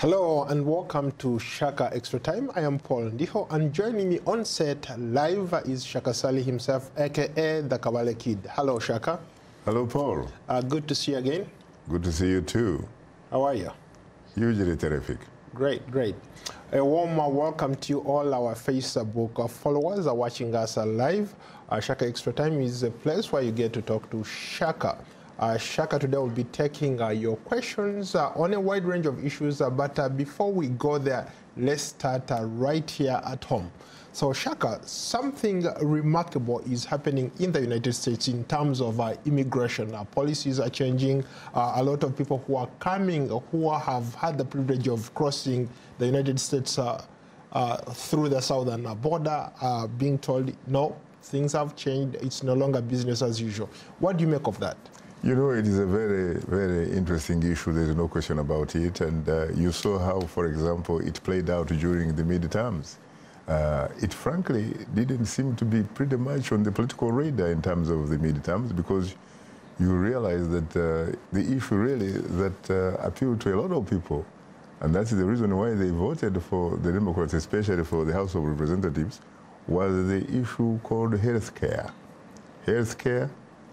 Hello and welcome to Shaka Extra Time. I am Paul Ndiho, and joining me on set live is Shaka Sali himself, aka the Kabale Kid. Hello, Shaka. Hello, Paul. Good to see you again. Good to see you too. How are you? Hugely terrific. Great, great. A warm welcome to all our Facebook followers are watching us live. Shaka Extra Time is a place where you get to talk to Shaka. Shaka today will be taking your questions on a wide range of issues, but before we go there, let's start right here at home. So Shaka, something remarkable is happening in the United States in terms of immigration. Policies are changing. A lot of people who are coming, who have had the privilege of crossing the United States through the southern border, are being told, no, things have changed. It's no longer business as usual. What do you make of that? You know, it is a very, very interesting issue. There's no question about it. And you saw how, for example, it played out during the midterms. It frankly didn't seem to be pretty much on the political radar in terms of the midterms, because you realize that the issue really that appealed to a lot of people, and that's the reason why they voted for the Democrats, especially for the House of Representatives, was the issue called health care. Health care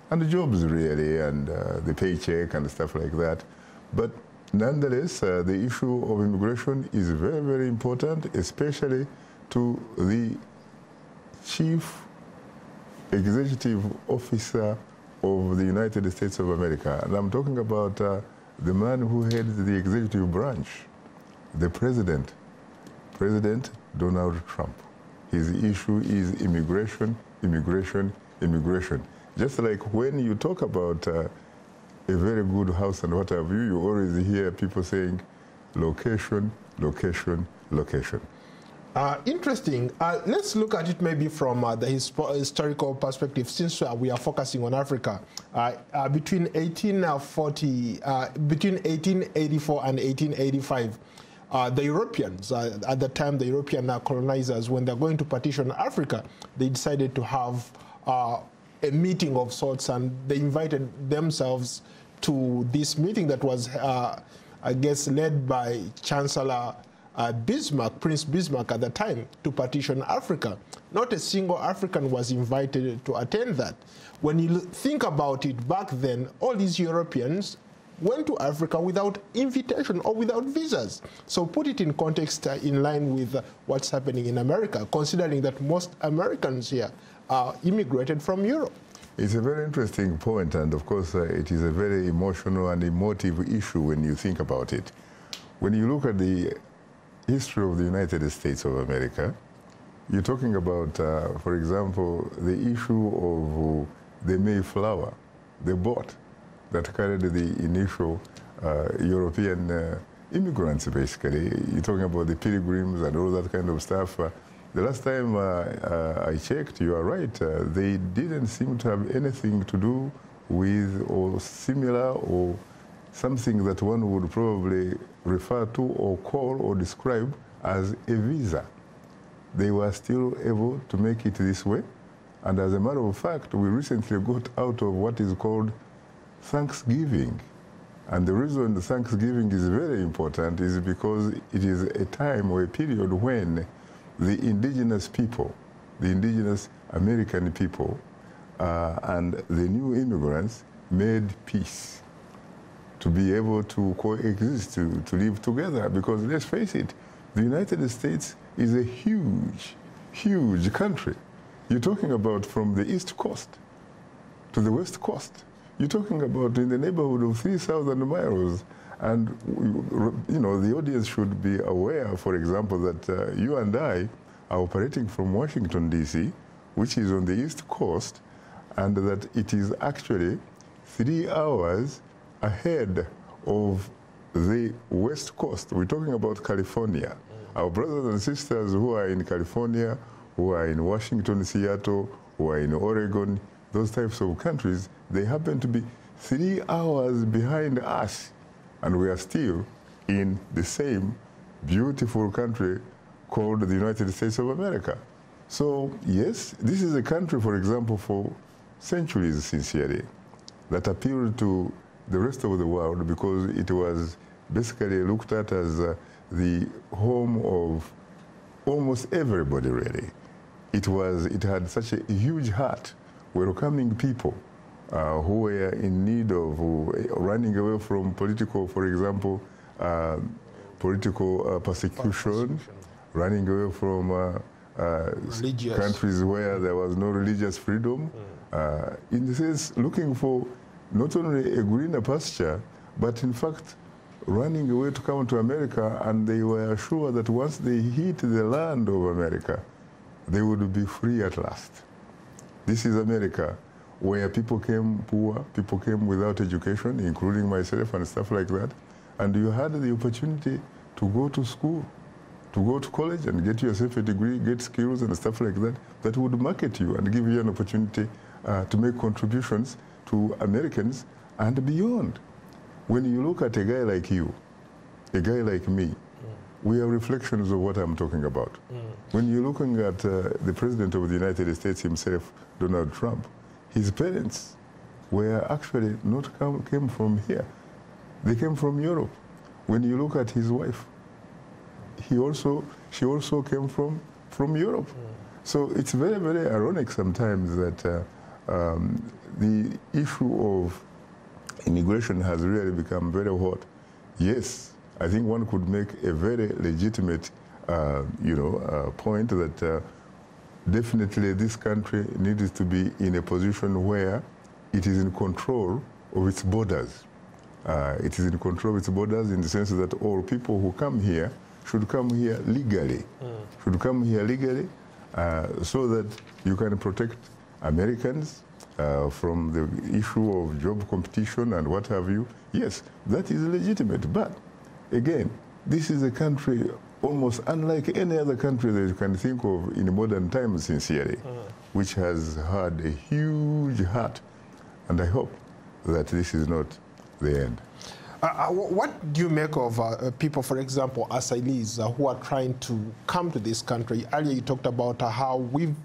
and the jobs, really, and the paycheck and stuff like that. But nonetheless, the issue of immigration is very, very important, especially to the Chief Executive Officer of the United States of America. And I'm talking about the man who heads the executive branch, the President Donald Trump. His issue is immigration, immigration, immigration. Just like when you talk about a very good house and what have you, you always hear people saying location, location, location. Interesting. Let's look at it maybe from the historical perspective, since we are focusing on Africa. Between 1884 and 1885, the Europeans, at the time the European colonizers, when they're going to partition Africa, they decided to have a meeting of sorts, and they invited themselves to this meeting that was, I guess, led by Chancellor Bismarck, Prince Bismarck at the time, to partition Africa. Not a single African was invited to attend that. When you think about it, back then, all these Europeans went to Africa without invitation or without visas. So put it in context in line with what's happening in America, considering that most Americans here are immigrated from Europe. It's a very interesting point, and of course it is a very emotional and emotive issue when you think about it. When you look at the history of the United States of America, you're talking about, for example, the issue of the Mayflower, the boat that carried the initial European immigrants, basically. You're talking about the Pilgrims and all that kind of stuff. The last time I checked, you are right, they didn't seem to have anything to do with or similar or something that one would probably refer to or call or describe as a visa. They were still able to make it this way. And as a matter of fact, we recently got out of what is called Thanksgiving. And the reason the Thanksgiving is very important is because it is a time or a period when the indigenous people, the indigenous American people, and the new immigrants made peace to be able to coexist, to live together. Because let's face it, the United States is a huge, huge country. You're talking about from the East Coast to the West Coast. You're talking about in the neighborhood of 3,000 miles. And, you know, the audience should be aware, for example, that you and I are operating from Washington, D.C., which is on the East Coast, and that it is actually 3 hours ahead of the West Coast. We're talking about California. Our brothers and sisters who are in California, who are in Washington, Seattle, who are in Oregon, those types of countries, they happen to be 3 hours behind us. And we are still in the same beautiful country called the United States of America. So, yes, this is a country, for example, for centuries, sincerely, that appealed to the rest of the world because it was basically looked at as the home of almost everybody, really. It had such a huge heart, welcoming people who were in need of running away from political, for example, political persecution, running away from countries where there was no religious freedom. In the sense, looking for not only a greener pasture, but in fact, running away to come to America, and they were sure that once they hit the land of America, they would be free at last. This is America, where people came poor, people came without education, including myself and stuff like that, and you had the opportunity to go to school, to go to college and get yourself a degree, get skills and stuff like that, that would market you and give you an opportunity to make contributions to Americans and beyond. When you look at a guy like you, a guy like me, we are reflections of what I'm talking about. When you're looking at the President of the United States himself, Donald Trump, his parents were actually came from here. They came from Europe. When you look at his wife, she also came from Europe. So it's very, very ironic sometimes that the issue of immigration has really become very hot. Yes, I think one could make a very legitimate, point that definitely this country needs to be in a position where it is in control of its borders. It is in control of its borders in the sense that all people who come here should come here legally, so that you can protect Americans from the issue of job competition and what have you. Yes, that is legitimate, but again, this is a country almost unlike any other country that you can think of in modern times, sincerely, which has had a huge heart, and I hope that this is not the end. What do you make of people, for example, asylees who are trying to come to this country? Earlier you talked about how we've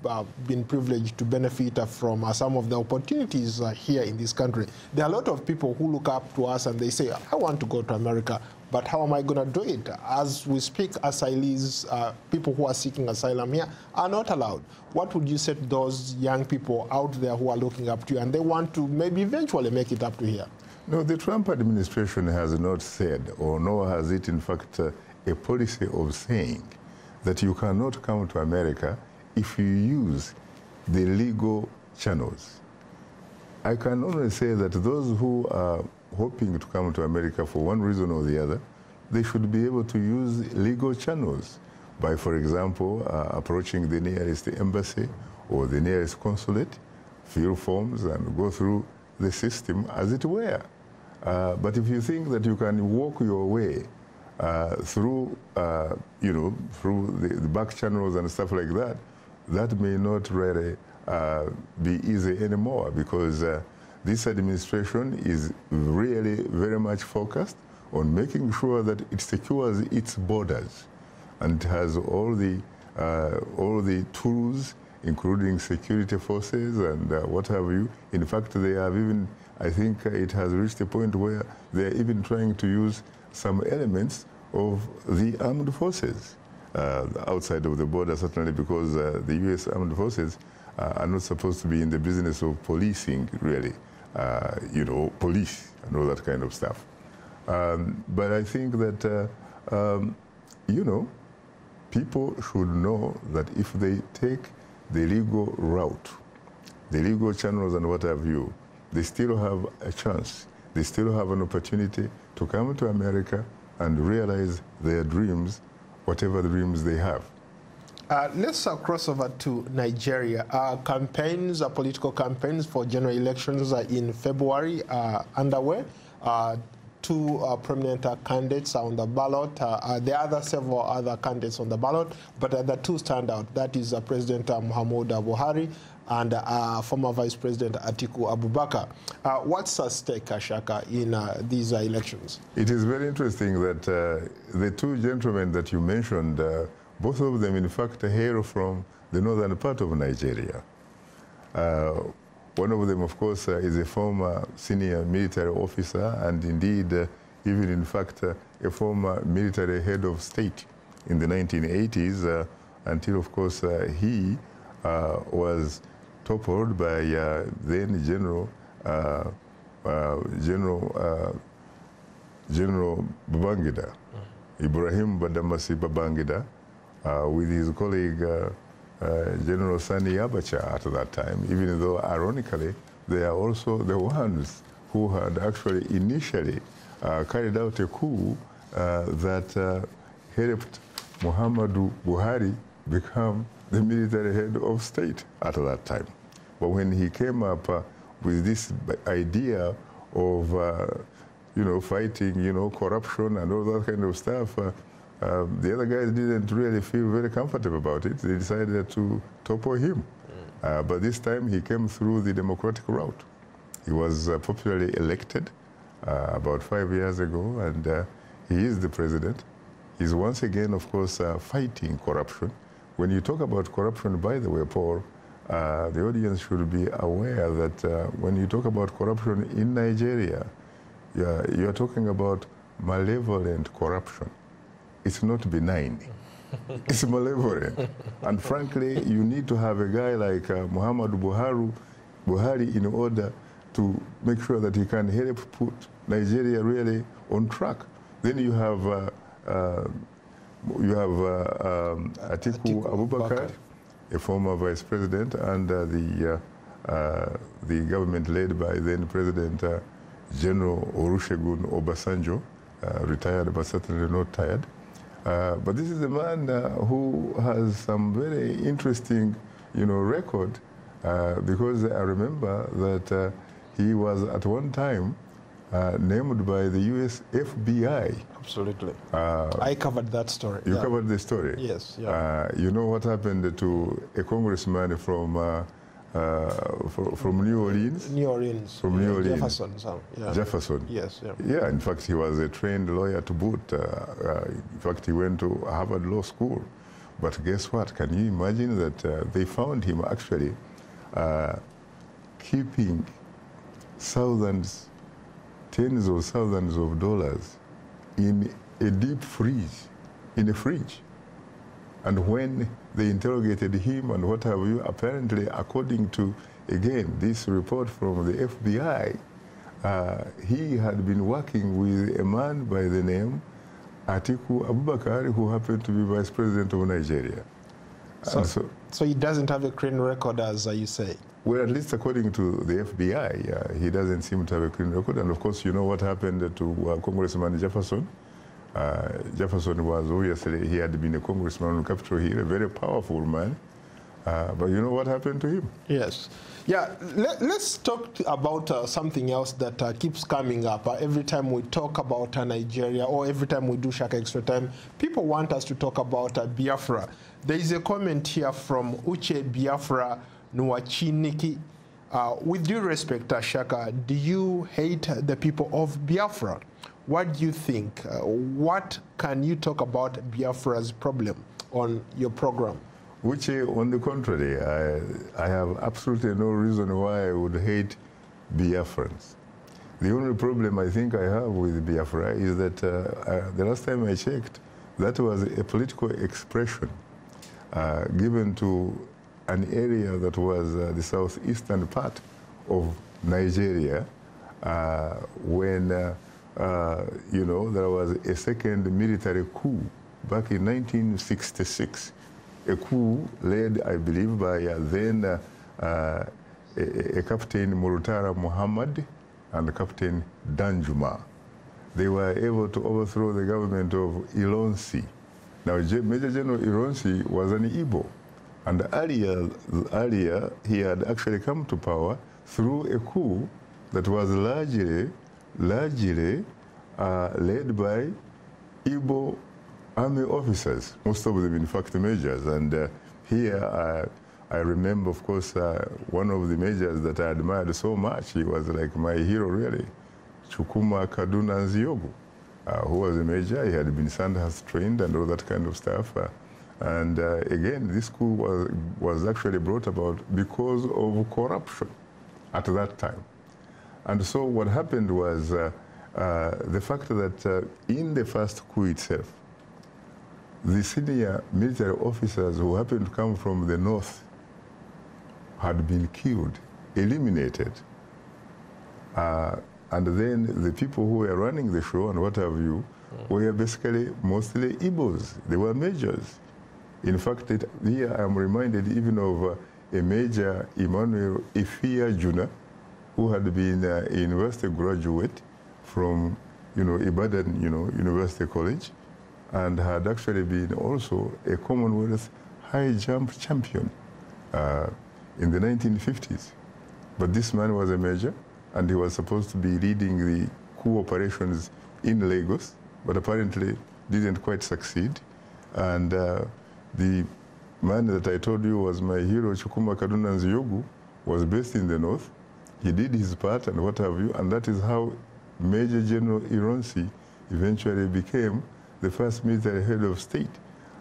been privileged to benefit from some of the opportunities here in this country. There are a lot of people who look up to us and they say, I want to go to America, but how am I going to do it? As we speak, asylees, people who are seeking asylum here, are not allowed. What would you say to those young people out there who are looking up to you and they want to maybe eventually make it up to here? No, the Trump administration has not said, or nor has it in fact a policy of saying that you cannot come to America if you use the legal channels. I can only say that those who are hoping to come to America for one reason or the other, they should be able to use legal channels by, for example, approaching the nearest embassy or the nearest consulate, fill forms and go through the system as it were. But if you think that you can walk your way through, through the back channels and stuff like that, that may not really be easy anymore, because this administration is really very much focused on making sure that it secures its borders and has all the tools, including security forces and what have you. In fact, they have even, I think it has reached a point where they're even trying to use some elements of the armed forces outside of the border, certainly because the U.S. armed forces are not supposed to be in the business of policing, really, police and all that kind of stuff. But I think that, people should know that if they take the legal route, the legal channels and what have you, they still have a chance. They still have an opportunity to come to America and realize their dreams, whatever dreams they have. Let's cross over to Nigeria. Campaigns, political campaigns for general elections in February are underway. Two prominent candidates are on the ballot. There are several other candidates on the ballot, but the two stand out. That is President Muhammadu Buhari and former Vice President Atiku Abubakar. What's at stake, Shaka, in these elections? It is very interesting that the two gentlemen that you mentioned, both of them, in fact, hail from the northern part of Nigeria. One of them, of course, is a former senior military officer and indeed even in fact a former military head of state in the 1980s, until of course he was toppled by then General Babangida, Ibrahim Badamasi Babangida, with his colleague General Sani Abacha at that time, even though ironically they are also the ones who had actually initially carried out a coup that helped Muhammadu Buhari become the military head of state at that time. But when he came up with this idea of fighting, corruption and all that kind of stuff, the other guys didn't really feel very comfortable about it. They decided to topple him. But this time he came through the democratic route. He was popularly elected about 5 years ago, and he is the president. He's once again, of course, fighting corruption. When you talk about corruption, by the way, Paul, the audience should be aware that when you talk about corruption in Nigeria, you're talking about malevolent corruption. It's not benign. It's malevolent. And frankly, you need to have a guy like Muhammadu Buhari in order to make sure that he can help put Nigeria really on track. Then you have Atiku Abubakar, a former vice president, and the government led by then President General Olusegun Obasanjo, retired but certainly not tired. But this is a man who has some very interesting, record, because I remember that he was at one time named by the US FBI. Absolutely. I covered that story. You covered the story? Yes. Yeah. You know what happened to a congressman from New Orleans? New Orleans. From New Orleans. Jefferson. Yeah. Jefferson. Yes. Yeah. Yeah, in fact, he was a trained lawyer to boot. In fact, he went to Harvard Law School. But guess what? Can you imagine that they found him actually keeping thousands, tens of thousands of dollars in a deep freeze, in a fridge. And when they interrogated him and what have you, apparently, according to, again, this report from the FBI, he had been working with a man by the name Atiku Abubakar, who happened to be vice president of Nigeria. So he doesn't have a clean record, as you say? Well, at least according to the FBI, he doesn't seem to have a clean record. And of course, you know what happened to Congressman Jefferson? Jefferson was obviously, he had been a congressman on Capitol Hill, a very powerful man. But you know what happened to him? Yes. Yeah, let's talk about something else that keeps coming up. Every time we talk about Nigeria, or every time we do Shaka Extra Time, people want us to talk about Biafra. There is a comment here from Uche Biafra Nwachiniki. With due respect, Shaka, do you hate the people of Biafra? What do you think? What can you talk about Biafra's problem on your program? Which, on the contrary, I have absolutely no reason why I would hate Biafrans. The only problem I think I have with Biafra is that the last time I checked, that was a political expression given to an area that was the southeastern part of Nigeria when there was a second military coup back in 1966. A coup led, I believe, by then a Captain Murutara Muhammad and Captain Danjuma. They were able to overthrow the government of Ilonsi. Now, Major General Ilonsi was an Igbo, and earlier he had actually come to power through a coup that was largely led by Igbo army officers, most of them, in fact, majors. And here I remember, of course, one of the majors that I admired so much. He was like my hero, really, Chukuma Kaduna Nziogu, who was a major. He had been Sandhurst trained and all that kind of stuff. And again, this coup was actually brought about because of corruption at that time. And so what happened was the fact that in the first coup itself, the senior military officers who happened to come from the north had been killed, eliminated. And then the people who were running the show and what have you were basically mostly Igbos. They were majors. In fact, here I'm reminded even of a Major Emmanuel Ifia Juna, who had been a university graduate from, Ibadan, University College, and had actually been also a Commonwealth high jump champion in the 1950s. But this man was a major, and he was supposed to be leading the coup operations in Lagos, but apparently didn't quite succeed. And the man that I told you was my hero, Chukuma Kaduna Nziyogu, was based in the north. He did his part and what have you, and that is how Major General Ironsi eventually became the first military head of state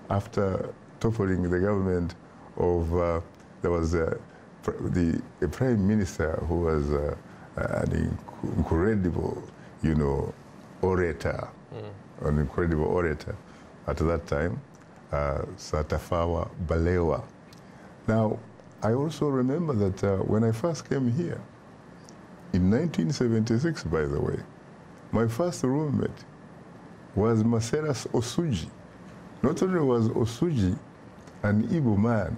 after toppling the government of, there was a prime minister who was an incredible, orator, an incredible orator at that time, Satafawa Balewa. Now, I also remember that when I first came here, in 1976, by the way, my first roommate was Maseras Osuji. Not only was Osuji an Igbo man,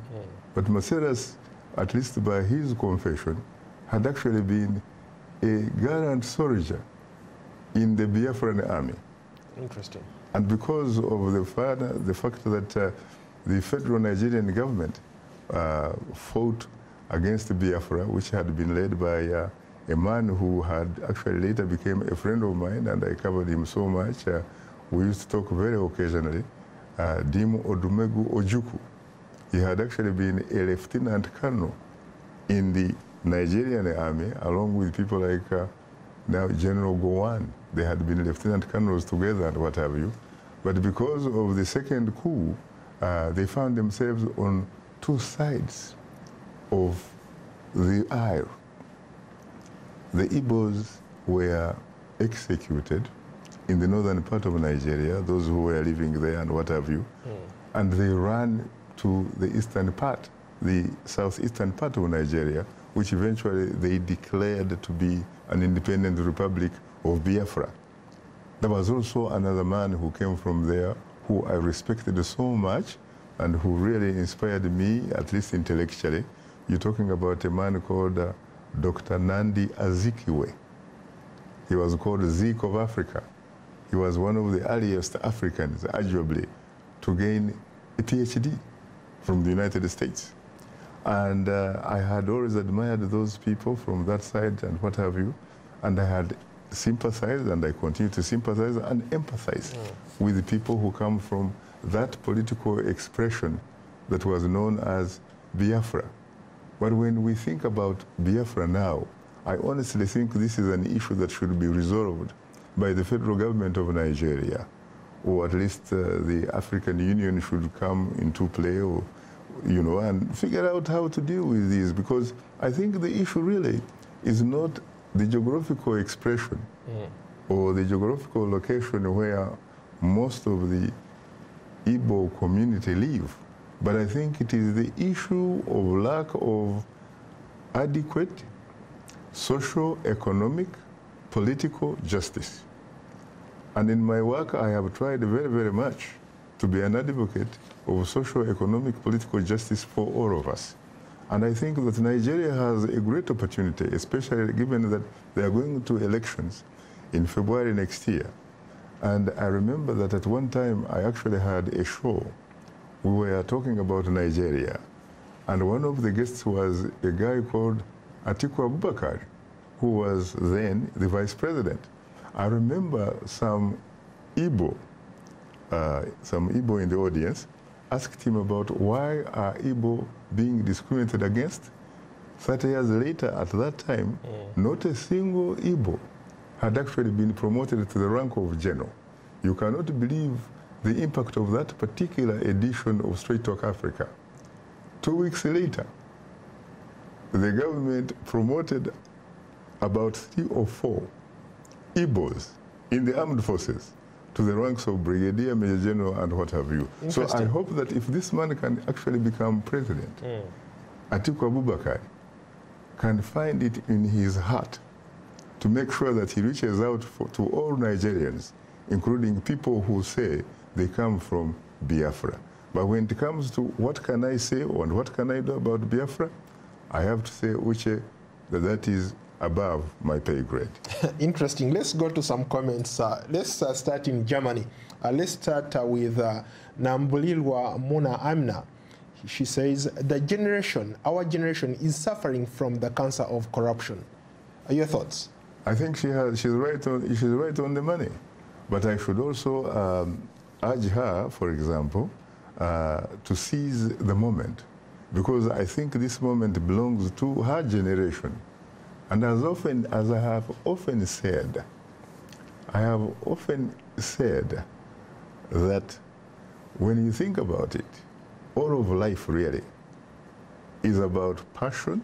but Maseras, at least by his confession, had actually been a gallant soldier in the Biafran army. Interesting. And because of the fact that the federal Nigerian government fought against Biafra, which had been led by a man who had actually later became a friend of mine, and I covered him so much. We used to talk very occasionally. Dim Odumegu Ojukwu. He had actually been a lieutenant colonel in the Nigerian army, along with people like now General Gowon. They had been lieutenant colonels together and what have you. But because of the second coup, they found themselves on two sides of the aisle. The Igbos were executed in the northern part of Nigeria, those who were living there and what have you, and they ran to the eastern part, the southeastern part of Nigeria, which eventually they declared to be an independent republic of Biafra. There was also another man who came from there who I respected so much and who really inspired me, at least intellectually. You're talking about a man called Dr. Nandi Azikiwe. He was called Zeke of Africa. He was one of the earliest Africans, arguably, to gain a PhD from the United States. And I had always admired those people from that side and what have you. And I had sympathized, and I continue to sympathize and empathize with the people who come from that political expression that was known as Biafra. But when we think about Biafra now, I honestly think this is an issue that should be resolved by the federal government of Nigeria, or at least the African Union should come into play, or, and figure out how to deal with this, because I think the issue really is not the geographical expression or the geographical location where most of the Igbo community live, but I think it is the issue of lack of adequate social, economic, political justice. And in my work, I have tried very, very much to be an advocate of social, economic, political justice for all of us. And I think that Nigeria has a great opportunity, especially given that they are going to elections in February next year. And I remember that at one time, I actually had a show. We were talking about Nigeria. And one of the guests was a guy called Atiku Abubakar, who was then the vice president. I remember some Igbo in the audience asked him about why are Igbo being discriminated against. 30 years later, at that time, not a single Igbo had actually been promoted to the rank of general. You cannot believe the impact of that particular edition of Straight Talk Africa. 2 weeks later, the government promoted about 3 or 4 Igbos in the armed forces to the ranks of brigadier, major general, and what have you. So I hope that if this man can actually become president, Atiku Abubakar can find it in his heart to make sure that he reaches out to all Nigerians, including people who say they come from Biafra. But when it comes to what can I say and what can I do about Biafra, I have to say, Uche, that is above my pay grade. Interesting. Let's go to some comments. Let's start in Germany. Let's start with Nambulilwa Mona Amna. She says, our generation is suffering from the cancer of corruption. Your thoughts? I think she's right on the money. But I should also urge her, for example, to seize the moment, because I think this moment belongs to her generation. And as I have often said that when you think about it, all of life really is about passion,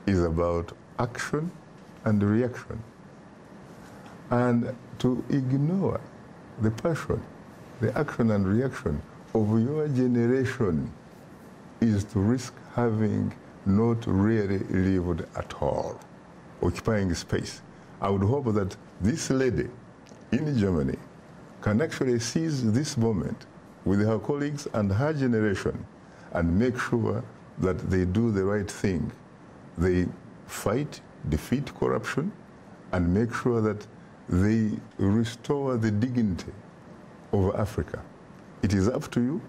is about action and reaction. And to ignore the passion, the action and reaction of your generation is to risk having not really lived at all, occupying space. I would hope that this lady in Germany can actually seize this moment with her colleagues and her generation and make sure that they do the right thing. They fight, defeat corruption, and make sure that they restore the dignity of Africa. It is up to you.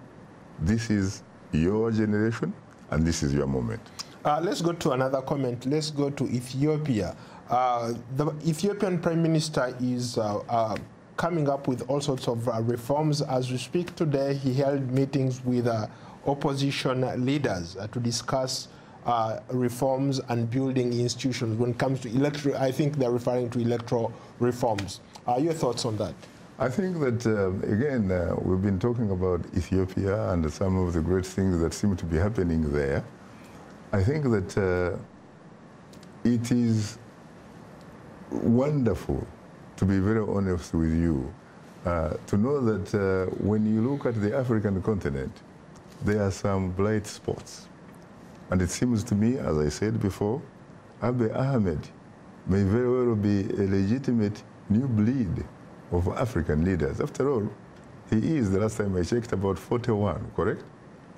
This is your generation, and this is your moment. Let's go to another comment. Let's go to Ethiopia. The Ethiopian Prime Minister is coming up with all sorts of reforms. As we speak today, he held meetings with opposition leaders to discuss reforms and building institutions when it comes to electoral. I think they're referring to electoral reforms. Your thoughts on that? I think that, again, we've been talking about Ethiopia and some of the great things that seem to be happening there. I think that it is wonderful, to be very honest with you, to know that when you look at the African continent, there are some bright spots. And it seems to me, as I said before, Abiy Ahmed may very well be a legitimate new breed of African leaders. After all, he is, the last time I checked, about 41, correct?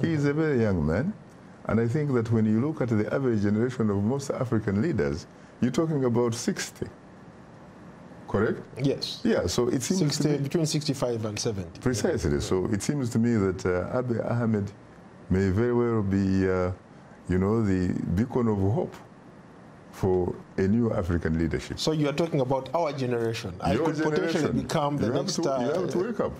He is a very young man. And I think that when you look at the average generation of most African leaders, you're talking about 60, correct? Yes. Yeah, so it seems 60, to me, between 65 and 70. Precisely. Yeah. So it seems to me that Abiy Ahmed may very well be, you know, the beacon of hope for a new African leadership. So you are talking about our generation. I could potentially become the next... You have to wake up.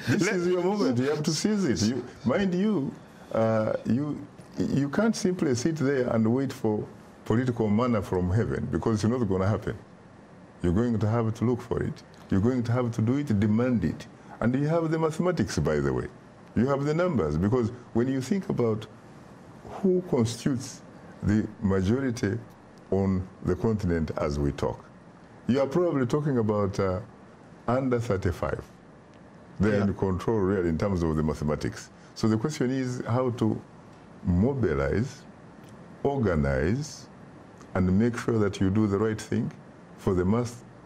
This is your moment. You have to seize it. Mind you, you can't simply sit there and wait for political manna from heaven, because it's not going to happen. You're going to have to look for it. You're going to have to do it, demand it. And you have the mathematics, by the way. You have the numbers, because when you think about who constitutes the majority on the continent as we talk, you are probably talking about under 35. They're in control really in terms of the mathematics. So the question is how to mobilize, organize, and make sure that you do the right thing for the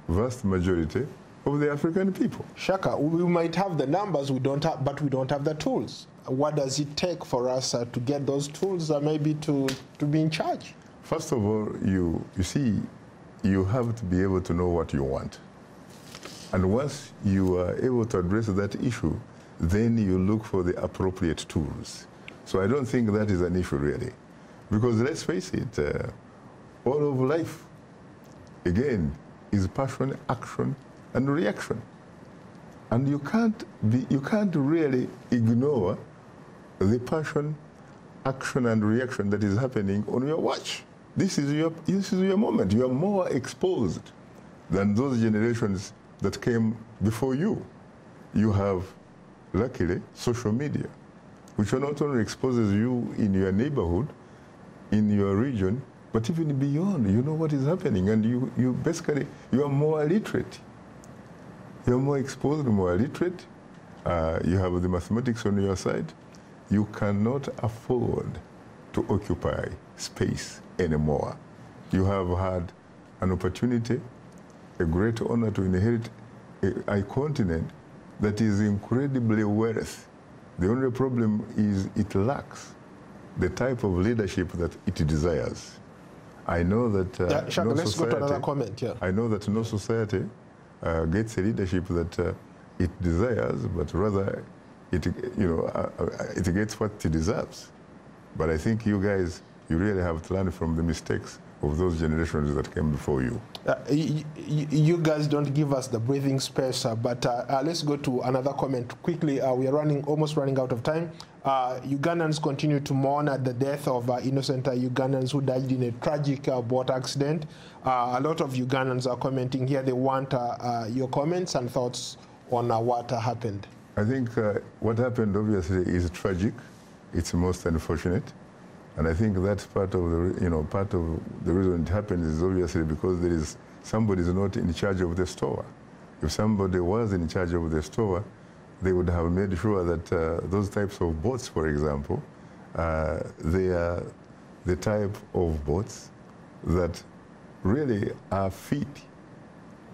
vast majority of the African people. Shaka, we might have the numbers, but we don't have the tools. What does it take for us to get those tools, maybe to be in charge? First of all, you see, you have to be able to know what you want. And once you are able to address that issue, then you look for the appropriate tools. So I don't think that is an issue, really. Because let's face it, all of life, again, is passion, action, and reaction. And you can't really ignore the passion, action, and reaction that is happening on your watch. This is your moment. You are more exposed than those generations that came before you. You have, luckily, social media, which not only exposes you in your neighborhood, in your region, But even beyond, you know what is happening, and you basically, you are more literate. You are more exposed, more literate. You have the mathematics on your side. You cannot afford to occupy space anymore. You have had an opportunity, a great honor to inherit a continent that is incredibly wealthy. The only problem is it lacks the type of leadership that it desires. I know that Shaka, no let's society, go to another comment. Yeah. I know that no society gets a leadership that it desires, but rather it, it gets what it deserves. But I think you guys, you really have to learn from the mistakes of those generations that came before you. You guys don't give us the breathing space, but let's go to another comment quickly. We are almost running out of time. Ugandans continue to mourn at the death of innocent Ugandans who died in a tragic boat accident. A lot of Ugandans are commenting here. They want your comments and thoughts on what happened. I think what happened obviously is tragic. It's most unfortunate. And I think that's part of the, part of the reason it happens is obviously because somebody is not in charge of the store. If somebody was in charge of the store, they would have made sure that those types of boats, for example, they are the type of boats that really are fit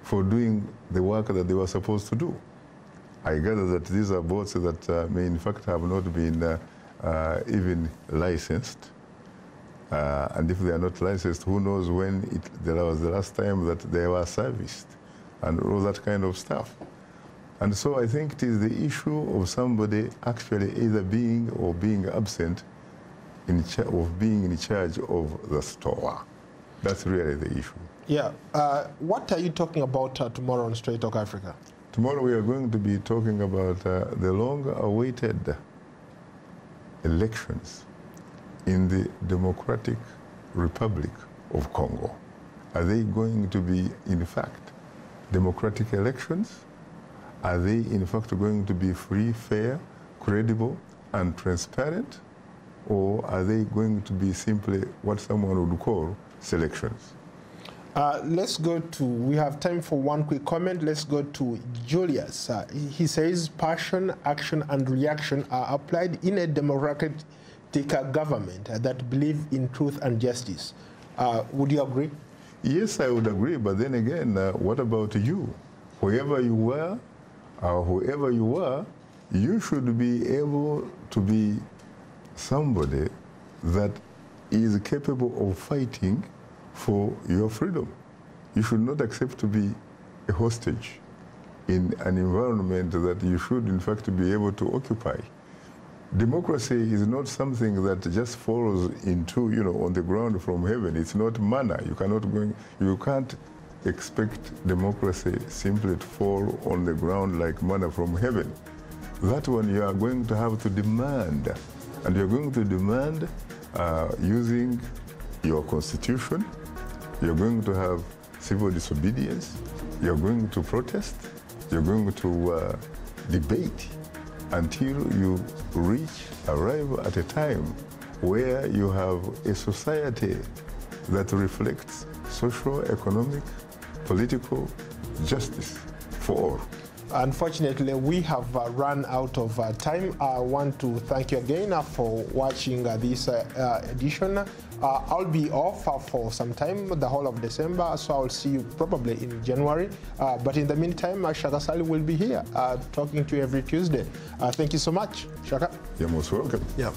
for doing the work that they were supposed to do. I gather that these are boats that may in fact have not been even licensed. And if they are not licensed, who knows when there was the last time that they were serviced and all that kind of stuff. And so I think it is the issue of somebody actually either being or being absent of being in charge of the store. That's really the issue. Yeah. What are you talking about tomorrow on Straight Talk Africa? Tomorrow we are going to be talking about the long-awaited elections in the Democratic Republic of Congo. Are they going to be, in fact, democratic elections? Are they, in fact, going to be free, fair, credible, and transparent? Or are they going to be simply what someone would call selections? Let's go to, we have time for one quick comment. Let's go to Julius. He says passion, action, and reaction are applied in a democratic government that believe in truth and justice. Would you agree? Yes, I would agree. But then again, what about you? Whoever you were, or whoever you are, you should be able to be somebody that is capable of fighting for your freedom. You should not accept to be a hostage in an environment that you should, in fact, be able to occupy. Democracy is not something that just falls into, on the ground from heaven. It's not manna. You can't expect democracy simply to fall on the ground like manna from heaven. That one you are going to have to demand. And you're going to demand using your constitution. You're going to have civil disobedience. You're going to protest. You're going to debate until you arrive at a time where you have a society that reflects social, economic, political justice for all. Unfortunately, we have run out of time. I want to thank you again for watching this edition. I'll be off for some time, the whole of December, so I'll see you probably in January. But in the meantime, Shaka will be here talking to you every Tuesday. Thank you so much, Shaka. You're most welcome. Yeah.